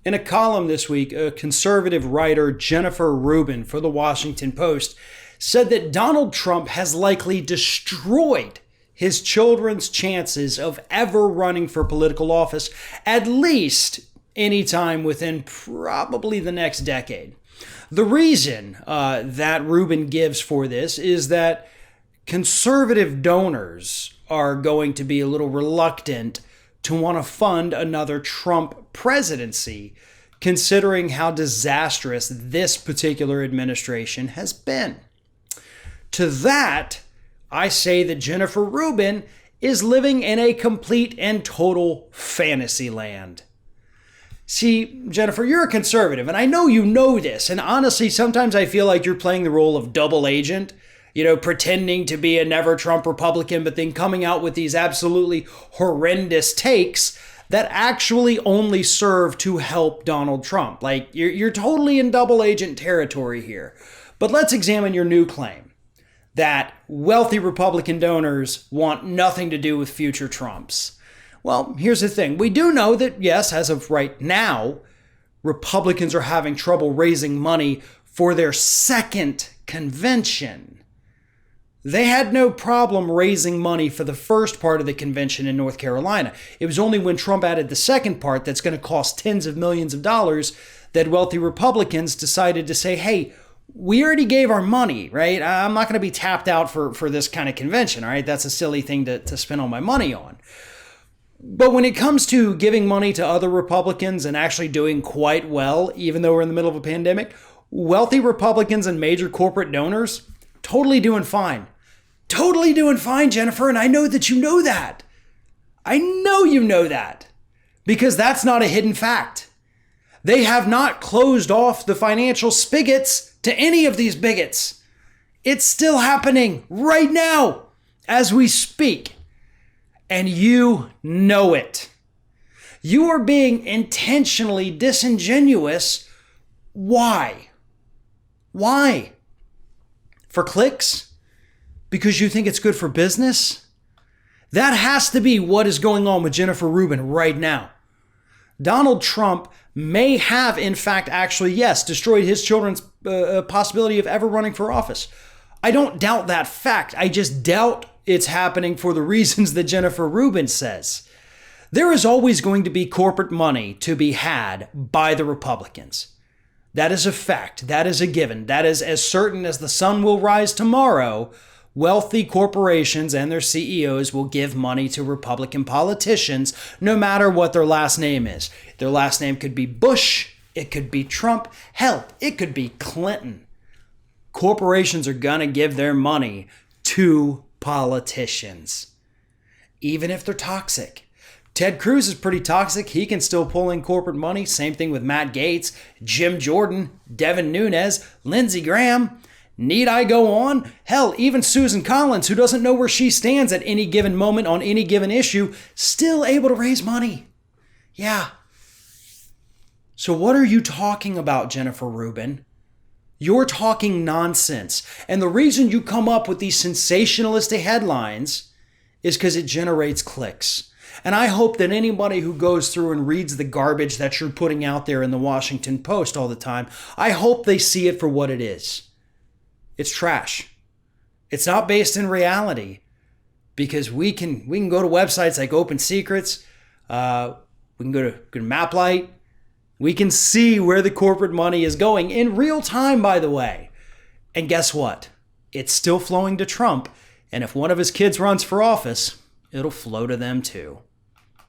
In a column this week, a conservative writer, Jennifer Rubin, for the Washington Post, said that Donald Trump has likely destroyed his children's chances of ever running for political office, at least anytime within probably the next decade. The reason that Rubin gives for this is that conservative donors are going to be a little reluctant to want to fund another Trump presidency, considering how disastrous this particular administration has been. To that, I say that Jennifer Rubin is living in a complete and total fantasy land. See, Jennifer, you're a conservative, and I know you know this, and honestly, sometimes I feel like you're playing the role of double agent, pretending to be a never Trump Republican, but then coming out with these absolutely horrendous takes that actually only serve to help Donald Trump. Like, you're totally in double agent territory here. But let's examine your new claim that wealthy Republican donors want nothing to do with future Trumps. Well, here's the thing. We do know that, yes, as of right now, Republicans are having trouble raising money for their second convention. They had no problem raising money for the first part of the convention in North Carolina. It was only when Trump added the second part that's going to cost tens of millions of dollars that wealthy Republicans decided to say, hey, we already gave our money, right? I'm not going to be tapped out for this kind of convention, all right? That's a silly thing to spend all my money on. But when it comes to giving money to other Republicans and actually doing quite well, even though we're in the middle of a pandemic, wealthy Republicans and major corporate donors, totally doing fine. Totally doing fine, Jennifer, and I know that you know that. I know you know that, because that's not a hidden fact. They have not closed off the financial spigots to any of these bigots. It's still happening right now as we speak. And you know it. You are being intentionally disingenuous. Why? Why? For clicks? Because you think it's good for business? That has to be what is going on with Jennifer Rubin right now. Donald Trump may have, in fact, actually, yes, destroyed his children's possibility of ever running for office. I don't doubt that fact. I just doubt it's happening for the reasons that Jennifer Rubin says. There is always going to be corporate money to be had by the Republicans. That is a fact. That is a given. That is as certain as the sun will rise tomorrow. Wealthy corporations and their CEOs will give money to Republican politicians, no matter what their last name is. Their last name could be Bush. It could be Trump. Hell, it could be Clinton. Corporations are going to give their money to politicians, even if they're toxic. Ted Cruz is pretty toxic. He can still pull in corporate money. Same thing with Matt Gaetz, Jim Jordan, Devin Nunes, Lindsey Graham. Need I go on? Hell, even Susan Collins, who doesn't know where she stands at any given moment on any given issue, still able to raise money. Yeah. So what are you talking about, Jennifer Rubin? You're talking nonsense. And the reason you come up with these sensationalistic headlines is because it generates clicks. And I hope that anybody who goes through and reads the garbage that you're putting out there in the Washington Post all the time, I hope they see it for what it is. It's trash. It's not based in reality, because we can go to websites like Open Secrets. We can go to Maplight. We can see where the corporate money is going in real time, by the way. And guess what? It's still flowing to Trump. And if one of his kids runs for office, it'll flow to them too.